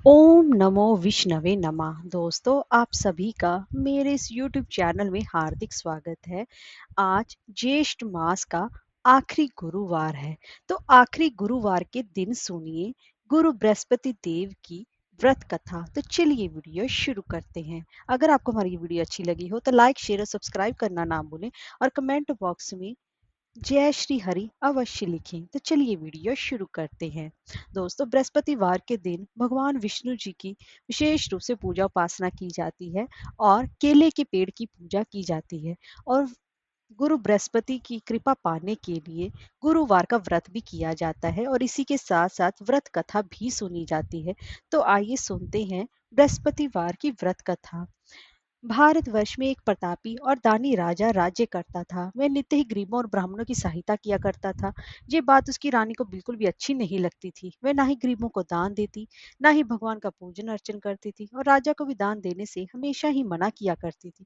ओम नमो विष्णवे नमः। दोस्तों, आप सभी का मेरे इस यूट्यूब चैनल में हार्दिक स्वागत है। आज ज्येष्ठ मास का आखिरी गुरुवार है। तो आखिरी गुरुवार के दिन सुनिए गुरु बृहस्पति देव की व्रत कथा। तो चलिए वीडियो शुरू करते हैं। अगर आपको हमारी वीडियो अच्छी लगी हो तो लाइक शेयर और सब्सक्राइब करना ना भूलें और कमेंट बॉक्स में जय श्री हरि अवश्य लिखें। तो चलिए वीडियो शुरू करते हैं। दोस्तों, बृहस्पतिवार के दिन भगवान विष्णु जी की विशेष रूप से पूजा उपासना की जाती है और केले के पेड़ की पूजा की जाती है। और गुरु बृहस्पति की कृपा पाने के लिए गुरुवार का व्रत भी किया जाता है और इसी के साथ साथ व्रत कथा भी सुनी जाती है। तो आइए सुनते हैं बृहस्पतिवार की व्रत कथा। भारतवर्ष में एक प्रतापी और दानी राजा राज्य करता था। वह नित्य ही गरीबों और ब्राह्मणों की सहायता किया करता था। ये बात उसकी रानी को बिल्कुल भी अच्छी नहीं लगती थी। वह ना ही गरीबों को दान देती, ना ही भगवान का पूजन अर्चन करती थी और राजा को भी दान देने से हमेशा ही मना किया करती थी।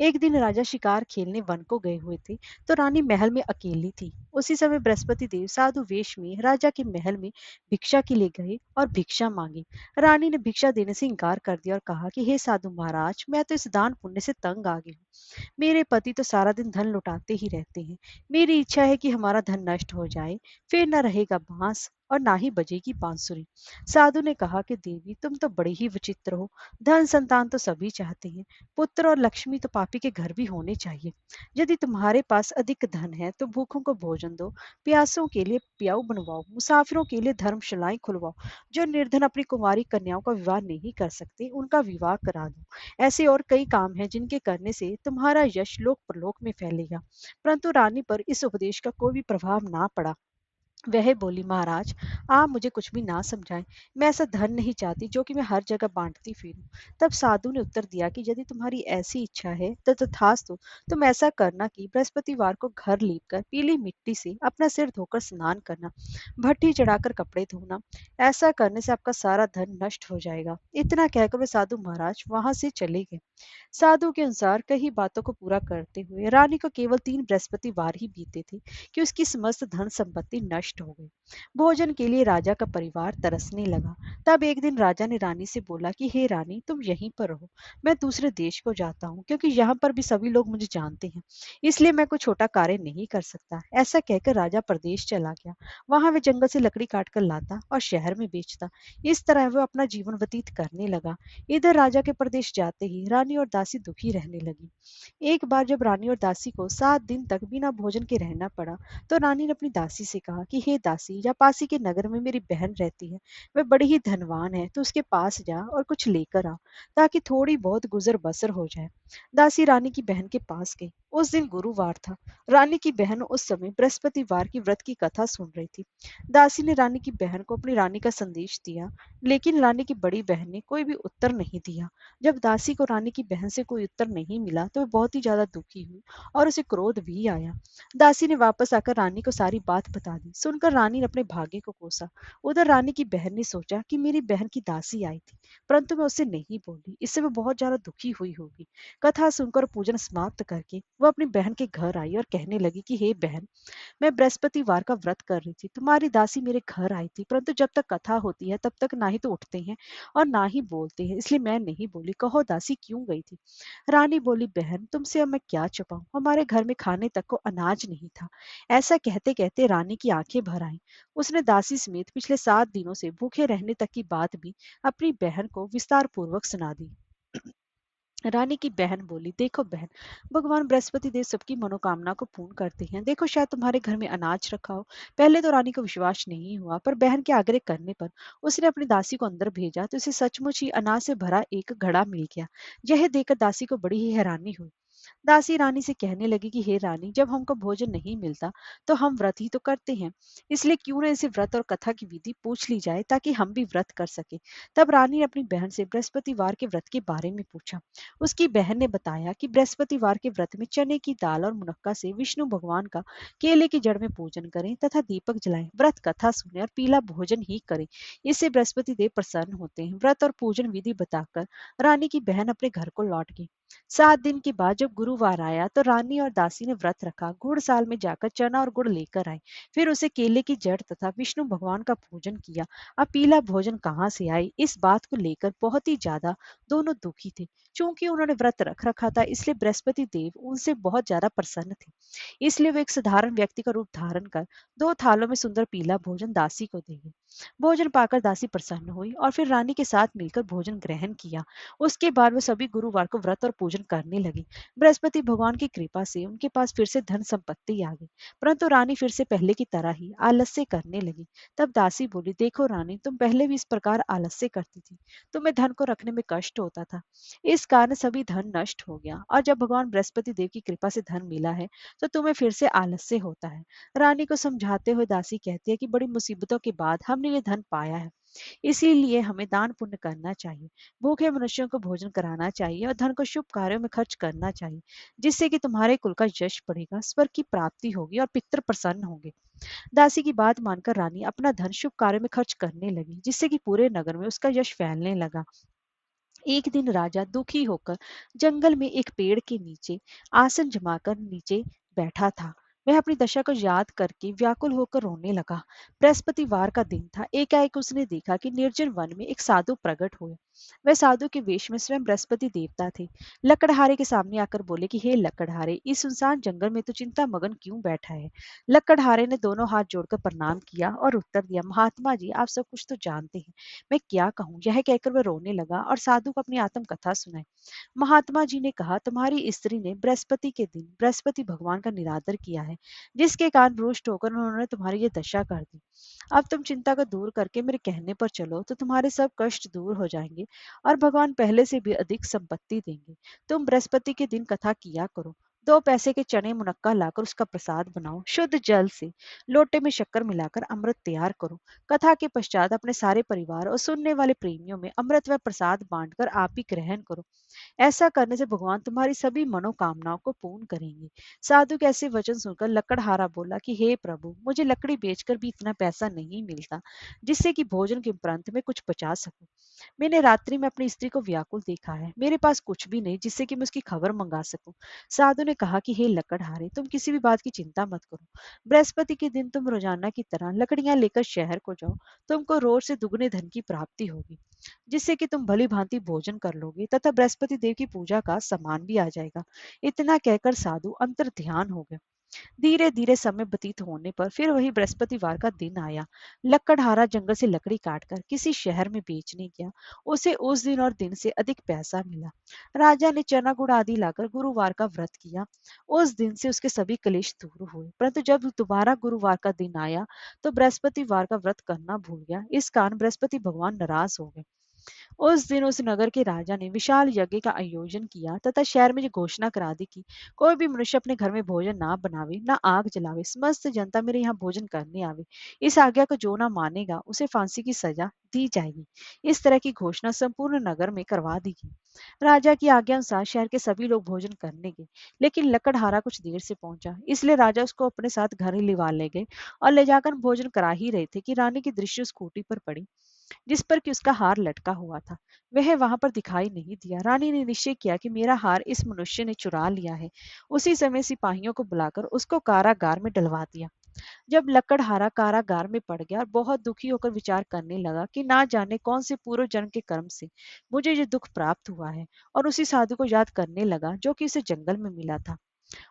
एक दिन राजा शिकार खेलने वन को गए हुए थे, तो रानी महल में अकेली थी। उसी समय बृहस्पति देव साधु वेश में राजा के महल में भिक्षा के लिए गए और भिक्षा मांगी। रानी ने भिक्षा देने से इनकार कर दिया और कहा कि हे साधु महाराज, मैं तो इस दान पुण्य से तंग आ गई हूँ। मेरे पति तो सारा दिन धन लुटाते ही रहते हैं। मेरी इच्छा है कि हमारा धन नष्ट हो जाए, फिर न रहेगा बांस और ना ही बजेगी बांसुरी। साधु ने कहा कि देवी, तुम तो बड़ी ही विचित्र हो। धन संतान तो सभी चाहते हैं, पुत्र और लक्ष्मी तो पापी के घर भी होने चाहिए। यदि तुम्हारे पास अधिक धन है तो भूखों को भोजन दो, प्यासों के लिए प्याऊ बनवाओ, मुसाफिरों के लिए धर्मशालाएं खुलवाओ। जो निर्धन अपनी कुंवारी कन्याओं का विवाह नहीं कर सकते, उनका विवाह करा दो। ऐसे और कई काम हैं जिनके करने से तुम्हारा यश लोक परलोक में फैलेगा। परंतु रानी पर इस उपदेश का कोई भी प्रभाव ना पड़ा। वह बोली, महाराज, आप मुझे कुछ भी ना समझाएं। मैं ऐसा धन नहीं चाहती जो कि मैं हर जगह बांटती फिरूं। तब साधु ने उत्तर दिया कि यदि तुम्हारी ऐसी इच्छा है तो तथास्तु। तुम ऐसा करना कि बृहस्पतिवार को घर लीपकर पीली मिट्टी से अपना सिर धोकर स्नान करना, भट्टी चढ़ाकर कपड़े धोना। ऐसा करने से आपका सारा धन नष्ट हो जाएगा। इतना कहकर वे साधु महाराज वहां से चले गए। साधु के अनुसार कई बातों को पूरा करते हुए रानी को केवल 3 बृहस्पतिवार ही बीते थे कि उसकी समस्त धन संपत्ति नष्ट हो गई। भोजन के लिए राजा का परिवार तरसने लगा। तब एक दिन राजा ने रानी से बोला कि हे रानी, तुम यहीं पर रहो। मैं दूसरे देश को जाता हूँ क्योंकि यहाँ पर भी सभी लोग मुझे जानते हैं, इसलिए मैं कोई छोटा कार्य नहीं कर सकता। ऐसा कहकर राजा प्रदेश चला गया। वहां वे जंगल से लकड़ी काट कर लाता और शहर में बेचता। इस तरह वह अपना जीवन व्यतीत करने लगा। इधर राजा के प्रदेश जाते ही रानी और दासी दुखी रहने लगी। एक बार जब रानी और दासी को 7 दिन तक बिना भोजन के रहना पड़ा, तो रानी ने अपनी दासी से कहा कि हे दासी, या पासी के नगर में मेरी बहन रहती है। वह बड़ी ही धनवान है, तो उसके पास जा और कुछ लेकर आ, ताकि थोड़ी बहुत गुजर बसर हो जाए। दासी रानी की बहन के पास गई। उस दिन गुरुवार था। रानी की बहन उस समय बृहस्पतिवार की व्रत की कथा सुन रही थी। दासी ने रानी की बहन को अपनी रानी का संदेश दिया, लेकिन रानी की बड़ी बहन ने कोई भी उत्तर नहीं दिया। जब दासी को रानी की बहन से कोई उत्तर नहीं मिला तो वह बहुत ही ज्यादा दुखी हुई और उसे क्रोध भी आया। दासी ने वापस आकर रानी को सारी बात बता दी। सुनकर रानी ने अपने भाग्य को कोसा। उधर रानी की बहन ने सोचा कि मेरी बहन की दासी आई थी, परंतु मैं उससे नहीं बोली, इससे वह बहुत ज्यादा दुखी हुई होगी। कथा सुनकर पूजन समाप्त करके वह अपनी बहन के घर आई और कहने लगी कि हे बहन, मैं बृहस्पतिवार का व्रत कर रही थी। तुम्हारी दासी मेरे घर आई थी, परंतु जब तक कथा होती है तब तक ना ही तो उठते हैं और ना ही बोलते हैं, इसलिए मैं नहीं बोली। कहो दासी क्यों गई थी? रानी बोली, बहन, तुमसे अब मैं क्या छुपाऊं, हमारे घर में खाने तक को अनाज नहीं था। ऐसा कहते कहते रानी की आंखें भर आईं। उसने दासी समेत पिछले 7 दिनों से भूखे रहने तक की बात भी अपनी बहन को विस्तार पूर्वक सुना दी। रानी की बहन बोली, देखो बहन, भगवान बृहस्पति देव सबकी मनोकामना को पूर्ण करते हैं। देखो, शायद तुम्हारे घर में अनाज रखा हो। पहले तो रानी को विश्वास नहीं हुआ, पर बहन के आग्रह करने पर उसने अपनी दासी को अंदर भेजा तो उसे सचमुच ही अनाज से भरा एक घड़ा मिल गया। यह देखकर दासी को बड़ी ही हैरानी हुई। दासी रानी से कहने लगी कि हे रानी, जब हमको भोजन नहीं मिलता तो हम व्रत ही तो करते हैं, इसलिए क्यों न इसे व्रत और कथा की विधि पूछ ली जाए ताकि हम भी व्रत कर सके। तब रानी ने अपनी बहन से बृहस्पतिवार के व्रत के बारे में पूछा। उसकी बहन ने बताया कि बृहस्पतिवार के व्रत में चने की दाल और मुनक्का से विष्णु भगवान का केले की जड़ में पूजन करें तथा दीपक जलाएं, व्रत कथा सुने और पीला भोजन ही करें। इससे बृहस्पति देव प्रसन्न होते हैं। व्रत और पूजन विधि बताकर रानी की बहन अपने घर को लौट गई। 7 दिन के बाद जब गुरुवार आया तो रानी और दासी ने व्रत रखा, गुड़साल में जाकर चना और गुड़ लेकर आए। फिर उसे केले की जड़ तथा विष्णु भगवान का पूजन किया। अब पीला भोजन कहाँ से आई, इस बात को लेकर बहुत ही ज्यादा दोनों दुखी थे। चूंकि उन्होंने व्रत रख रखा था, इसलिए बृहस्पति देव उनसे बहुत ज्यादा प्रसन्न थे। इसलिए वे एक साधारण व्यक्ति का रूप धारण कर 2 थालों में सुंदर पीला भोजन दासी को दे गए। भोजन पाकर दासी प्रसन्न हुई और फिर रानी के साथ मिलकर भोजन ग्रहण किया। उसके बाद वे सभी गुरुवार को व्रत और पूजन करने लगे। बृहस्पति भगवान की कृपा से उनके पास फिर से धन संपत्ति आ गई। परंतु रानी फिर से पहले की तरह ही आलस्य करने लगी। तब दासी बोली, देखो रानी, तुम पहले भी इस प्रकार आलस्य करती थी। तुम्हें धन को रखने में कष्ट होता था। इस कारण सभी धन नष्ट हो गया, और जब भगवान बृहस्पति देव की कृपा से धन मिला है तो तुम्हें फिर से आलस्य होता है। रानी को समझाते हुए दासी कहती है कि बड़ी मुसीबतों के बाद हमने ये धन पाया है, इसीलिए हमें दान पुण्य करना चाहिए। भूखे मनुष्यों को भोजन कराना चाहिए और धन को शुभ कार्यों में खर्च करना चाहिए, जिससे कि तुम्हारे कुल का यश बढ़ेगा, स्वर्ग की प्राप्ति होगी और पितृ प्रसन्न होंगे। दासी की बात मानकर रानी अपना धन शुभ कार्यों में खर्च करने लगी, जिससे कि पूरे नगर में उसका यश फैलने लगा। एक दिन राजा दुखी होकर जंगल में एक पेड़ के नीचे आसन जमाकर नीचे बैठा था। वह अपनी दशा को याद करके व्याकुल होकर रोने लगा। बृहस्पतिवार का दिन था। एकाएक उसने देखा कि निर्जन वन में एक साधु प्रकट हुए। वह साधु के वेश में स्वयं बृहस्पति देवता थे। लकड़हारे के सामने आकर बोले कि हे लकड़हारे, इस सुनसान जंगल में तो चिंता मगन क्यों बैठा है। लकड़हारे ने दोनों हाथ जोड़कर प्रणाम किया और उत्तर दिया, महात्मा जी, आप सब कुछ तो जानते हैं, मैं क्या कहूँ। यह कहकर वह रोने लगा और साधु को अपनी आत्मकथा सुनाई। महात्मा जी ने कहा, तुम्हारी स्त्री ने बृहस्पति के दिन बृहस्पति भगवान का निरादर किया है, जिसके कारण रुष्ट होकर उन्होंने तुम्हारी ये दशा कर दी। अब तुम चिंता को दूर करके मेरे कहने पर चलो तो तुम्हारे सब कष्ट दूर हो जाएंगे और भगवान पहले से भी अधिक संपत्ति देंगे। तुम बृहस्पति के दिन कथा किया करो। 2 पैसे के चने मुनक्का लाकर उसका प्रसाद बनाओ। शुद्ध जल से लोटे में शक्कर मिलाकर अमृत तैयार करो। कथा के पश्चात अपने सारे परिवार और सुनने वाले प्रेमियों में अमृत व प्रसाद बांटकर आप ही ग्रहण करो। ऐसा करने से भगवान तुम्हारी सभी मनोकामनाओं को पूर्ण करेंगे। साधु के ऐसे वचन सुनकर लकड़हारा बोला कि हे प्रभु, मुझे लकड़ी बेचकर भी इतना पैसा नहीं मिलता जिससे कि भोजन के उपरांत में कुछ बचा सकूं। मैंने रात्रि में अपनी स्त्री को व्याकुल देखा है। मेरे पास कुछ भी नहीं जिससे कि मैं उसकी खबर मंगा सकूं। साधु ने कहा कि हे लकड़हारे, तुम किसी भी बात की चिंता मत करो। बृहस्पति के दिन तुम रोजाना की तरह लकड़ियां लेकर शहर को जाओ। तुमको रोज से दुगने धन की प्राप्ति होगी, जिससे कि तुम भली भांति भोजन कर लोगे तथा बृहस्पति देव की पूजा का सामान भी आ जाएगा। इतना कहकर साधु अंतर ध्यान हो गए। धीरे धीरे समय व्यतीत होने पर फिर वही बृहस्पतिवार का दिन आया। लकड़हारा जंगल से लकड़ी काटकर किसी शहर में बेचने गया। उसे उस दिन और दिन से अधिक पैसा मिला। राजा ने चना गुड़ आदि लाकर गुरुवार का व्रत किया। उस दिन से उसके सभी क्लेश दूर हुए। परंतु जब दोबारा गुरुवार का दिन आया तो बृहस्पतिवार का व्रत करना भूल गया। इस कारण बृहस्पति भगवान नाराज हो गए। उस दिन उस नगर के राजा ने विशाल यज्ञ का आयोजन किया तथा शहर में ये घोषणा करा दी कि कोई भी मनुष्य अपने घर में भोजन ना बनावे, ना आग जलावे, समस्त जनता मेरे यहाँ भोजन करने आवे। इस आज्ञा को जो ना मानेगा उसे फांसी की सजा दी जाएगी। इस तरह की घोषणा संपूर्ण नगर में करवा दी गई। राजा की आज्ञा अनुसार शहर के सभी लोग भोजन करने गए, लेकिन लकड़हारा कुछ देर से पहुंचा, इसलिए राजा उसको अपने साथ घर ही लिवा ले गए और ले जाकर भोजन करा ही रहे थे कि रानी की दृष्टि उस खूंटी पर पड़ी जिस पर कि उसका हार लटका हुआ था। वह वहां पर दिखाई नहीं दिया। रानी ने निश्चय किया कि मेरा हार इस मनुष्य ने चुरा लिया है। उसी समय सिपाहियों को बुलाकर उसको कारागार में डलवा दिया। जब लकड़हारा कारागार में पड़ गया और बहुत दुखी होकर विचार करने लगा कि ना जाने कौन से पूर्व जन्म के कर्म से मुझे ये दुख प्राप्त हुआ है, और उसी साधु को याद करने लगा जो कि उसे जंगल में मिला था।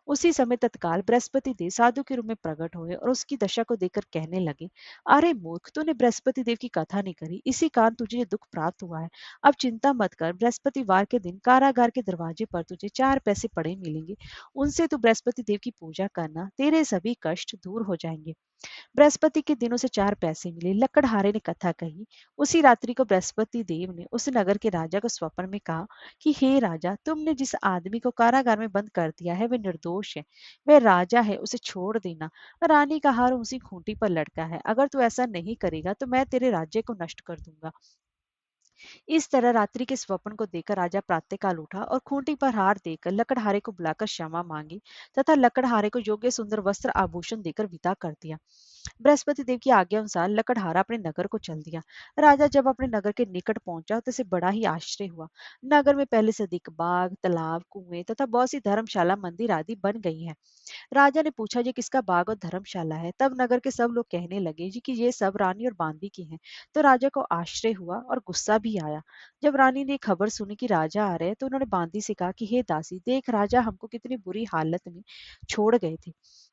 उसी समय तत्काल बृहस्पति देव साधु के रूप में प्रकट हुए और उसकी दशा को देखकर कहने लगे, अरे मूर्ख, तूने बृहस्पति देव की कथा नहीं करी, इसी कारण तुझे ये दुख प्राप्त हुआ है। अब चिंता मत कर, बृहस्पतिवार के दिन कारागार के दरवाजे पर तुझे 4 पैसे पड़े मिलेंगे। उनसे तू बृहस्पति देव की पूजा करना, तेरे सभी कष्ट दूर हो जाएंगे। बृहस्पति के दिन उसे 4 पैसे मिले। लकड़हारे ने कथा कही। उसी रात्रि को बृहस्पति देव ने उस नगर के राजा को स्वप्न में कहा कि हे राजा, तुमने जिस आदमी को कारागार में बंद कर दिया है वह निर्दोष है, वह राजा है, उसे छोड़ देना। रानी का हार उसी खूंटी पर लटका है। अगर तू ऐसा नहीं करेगा तो मैं तेरे राज्य को नष्ट कर दूंगा। इस तरह रात्रि के स्वप्न को देखकर राजा प्रातःकाल उठा और खूंटी पर हार देकर लकड़हारे को बुलाकर क्षमा मांगी तथा लकड़हारे को योग्य सुंदर वस्त्र आभूषण देकर विदा कर दिया। बृहस्पति देव की आज्ञा अनुसार लकड़हारा अपने नगर को चल दिया। राजा जब अपने नगर के निकट पहुंचा तो उसे बड़ा ही आश्चर्य हुआ। नगर में पहले से अधिक बाग, तालाब, कुएं तथा बहुत सी धर्मशाला, मंदिर आदि बन गई हैं। राजा ने पूछा, ये किसका बाग और धर्मशाला है? तब नगर के सब लोग कहने लगे जी कि ये सब रानी और बांदी की हैं। तो राजा को आश्चर्य हुआ और गुस्सा भी आया। जब रानी ने खबर सुनी कि राजा आ रहे हैं तो उन्होंने बांदी से कहा कि हे दासी, देख राजा हमको कितनी बुरी हालत में छोड़ गए थे।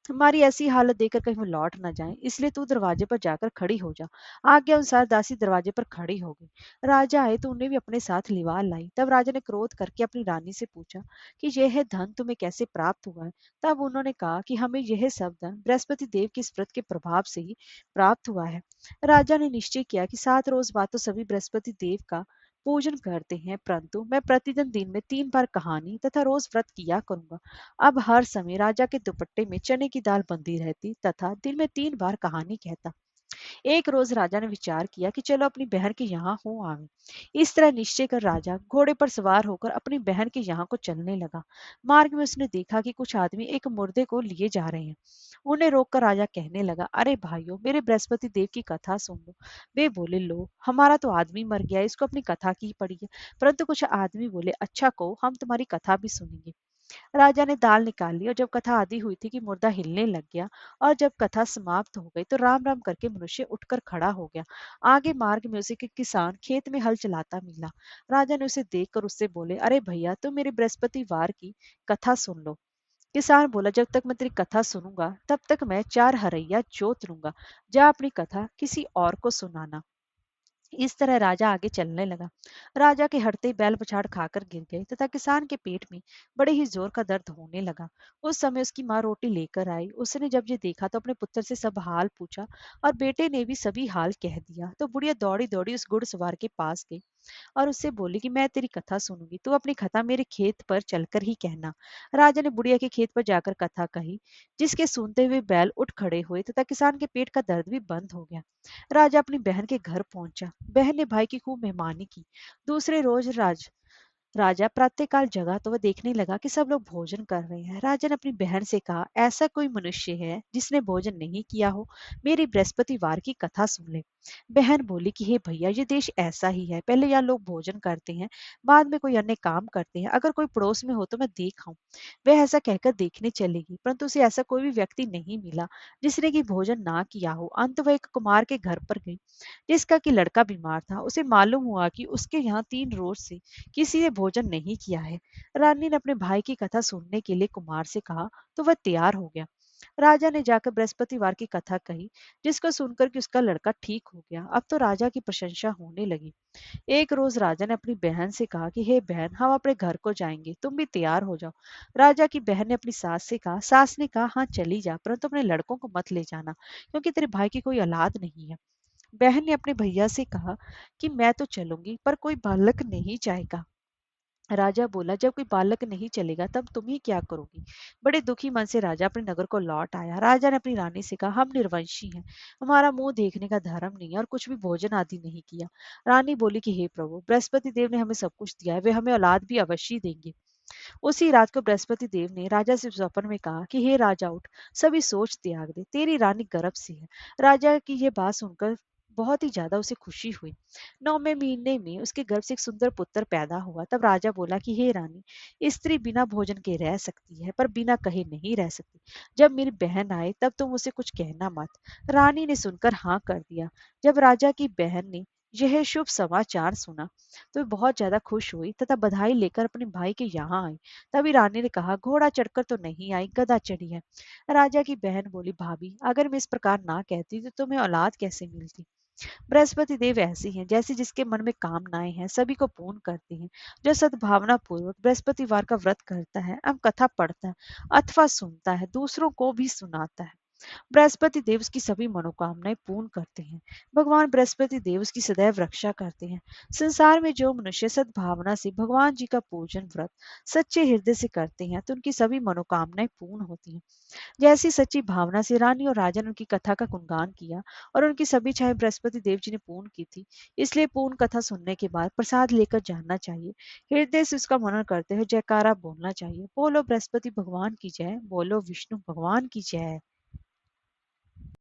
हमारी ऐसी हालत देखकर कहीं वो लौट ना जाए, इसलिए तू दरवाजे पर जाकर खड़ी हो जा। आज्ञा अनुसार दासी दरवाजे पर खड़ी हो गई। राजा आए तो उन्हें भी अपने साथ लिवाल लाई। तब राजा ने क्रोध करके अपनी रानी से पूछा कि यह धन तुम्हें कैसे प्राप्त हुआ है? तब उन्होंने कहा कि हमें यह सब धन बृहस्पति देव की स्मृत के प्रभाव से ही प्राप्त हुआ है। राजा ने निश्चय किया कि 7 रोज बाद तो सभी बृहस्पति देव का पूजन करते हैं, परंतु मैं प्रतिदिन दिन में 3 बार कहानी तथा रोज व्रत किया करूंगा। अब हर समय राजा के दुपट्टे में चने की दाल बंधी रहती तथा दिन में 3 बार कहानी कहता। एक रोज राजा ने विचार किया कि चलो अपनी बहन के यहाँ हो आवे। इस तरह निश्चय कर राजा घोड़े पर सवार होकर अपनी बहन के यहाँ को चलने लगा। मार्ग में उसने देखा कि कुछ आदमी एक मुर्दे को लिए जा रहे हैं। उन्हें रोककर राजा कहने लगा, अरे भाइयों, मेरे बृहस्पति देव की कथा सुन लो। वे बोले, लो, हमारा तो आदमी मर गया, इसको अपनी कथा की पड़ी है। परंतु कुछ आदमी बोले, अच्छा को हम तुम्हारी कथा भी सुनेंगे। राजा ने दाल निकाल ली और जब कथा आधी हुई थी कि मुर्दा हिलने लग गया और जब कथा समाप्त हो गई तो राम राम करके मनुष्य उठकर खड़ा हो गया। आगे मार्ग में उसे एक किसान खेत में हल चलाता मिला। राजा ने उसे देखकर उससे बोले, अरे भैया, तुम मेरे बृहस्पतिवार की कथा सुन लो। किसान बोला, जब तक मैं तेरी कथा सुनूंगा तब तक मैं 4 हरैया जोत लूंगा। जा अपनी कथा किसी और को सुनाना। इस तरह राजा आगे चलने लगा। राजा के हटते ही बैल पछाड़ खाकर गिर गए तथा किसान के पेट में बड़े ही जोर का दर्द होने लगा। उस समय उसकी माँ रोटी लेकर आई। उसने जब ये देखा तो अपने पुत्र से सब हाल पूछा और बेटे ने भी सभी हाल कह दिया। तो बुढ़िया दौड़ी दौड़ी उस घुड़सवार के पास गई और उससे बोली कि मैं तेरी कथा सुनूंगी, तू अपनी कथा मेरे खेत पर चलकर ही कहना। राजा ने बुढ़िया के खेत पर जाकर कथा कही, जिसके सुनते हुए बैल उठ खड़े हुए तथा किसान के पेट का दर्द भी बंद हो गया। राजा अपनी बहन के घर पहुंचा। बहन ने भाई की खूब मेहमानी की। दूसरे रोज राजा प्रातःकाल जगा तो वह देखने लगा कि सब लोग भोजन कर रहे हैं। राजा ने अपनी बहन से कहा, ऐसा कोई मनुष्य है जिसने भोजन नहीं किया हो? मेरी बृहस्पतिवार की कथा सुन ले। बहन बोली कि हे भैया, ये देश ऐसा ही है, पहले यहाँ लोग भोजन करते हैं, बाद में कोई अन्य काम करते हैं। अगर कोई पड़ोस में हो तो मैं देख आऊं। वह ऐसा कहकर देखने चलेगी, परंतु उसे ऐसा कोई भी व्यक्ति नहीं मिला जिसने की भोजन ना किया हो। अंत वह एक कुमार के घर पर गई जिसका कि लड़का बीमार था। उसे मालूम हुआ कि उसके यहाँ 3 रोज से किसी ने भोजन नहीं किया है। रानी ने अपने भाई की कथा सुनने के लिए कुमार से कहा तो वह तैयार हो गया। राजा ने जाकर बृहस्पतिवार की कथा कही, जिसको सुनकर कि उसका लड़का ठीक हो गया। अब तो राजा की प्रशंसा होने लगी। एक रोज राजा ने अपनी बहन से कहा कि हे बहन, हम अपने घर को जाएंगे, तुम भी तैयार हो जाओ। राजा की बहन ने अपनी सास से कहा। सास ने कहा, हाँ चली जा, परंतु अपने लड़कों को मत ले जाना, क्योंकि तेरे भाई की कोई औलाद नहीं है। बहन ने अपने भैया से कहा कि मैं तो चलूंगी, पर कोई बालक नहीं जाएगा। राजा बोला, जब कोई बालक नहीं चलेगा तब तुम ही क्या करोगी? बड़े दुखी मन से राजा अपने नगर को लौट आया। राजा ने अपनी रानी से कहा, हम निर्वंशी हैं, हमारा मुंह देखने का धर्म नहीं है और कुछ भी भोजन आदि नहीं किया। रानी बोली कि हे प्रभु, बृहस्पति देव ने हमें सब कुछ दिया है, वे हमें औलाद भी अवश्य देंगे। उसी रात को बृहस्पति देव ने राजा से स्वप्न में कहा कि हे राजा, उठ, सभी सोच त्याग दे, तेरी रानी गर्भ से है। राजा की ये बात सुनकर बहुत ही ज्यादा उसे खुशी हुई। 9वें महीने में उसके गर्भ से एक सुंदर पुत्र पैदा हुआ। तब राजा बोला कि हे रानी, स्त्री बिना भोजन के रह सकती है पर बिना कहे नहीं रह सकती। जब मेरी बहन आए तब तुम उसे कुछ कहना मत। रानी ने सुनकर हाँ कर दिया। जब राजा की बहन ने यह शुभ समाचार सुना तो वे बहुत ज्यादा खुश हुई तथा बधाई लेकर अपने भाई के यहाँ आई। तभी रानी ने कहा, घोड़ा चढ़कर तो नहीं आई, गधा चढ़ी है। राजा की बहन बोली, भाभी, अगर मैं इस प्रकार ना कहती तो तुम्हें औलाद कैसे मिलती? बृहस्पति देव ऐसे हैं, जैसे जिसके मन में कामनाएं हैं सभी को पूर्ण करते हैं। जो सद्भावना पूर्वक बृहस्पतिवार का व्रत करता है, अब कथा पढ़ता है अथवा सुनता है, दूसरों को भी सुनाता है, बृहस्पति देव उसकी सभी मनोकामनाएं पूर्ण करते हैं। भगवान बृहस्पति देव उसकी सदैव रक्षा करते हैं। संसार में जो मनुष्य सद्भावना से भगवान जी का पूजन व्रत सच्चे हृदय से करते हैं तो उनकी सभी मनोकामनाएं पूर्ण होती हैं। जैसी सच्ची भावना से रानी और राजा ने उनकी कथा का गुणगान किया और उनकी सभी इच्छाएं बृहस्पति देव जी ने पूर्ण की थी। इसलिए पूर्ण कथा सुनने के बाद प्रसाद लेकर जाना चाहिए। हृदय से उसका मनन करते हुए जयकारा बोलना चाहिए। बोलो बृहस्पति भगवान की जय, बोलो विष्णु भगवान की जय।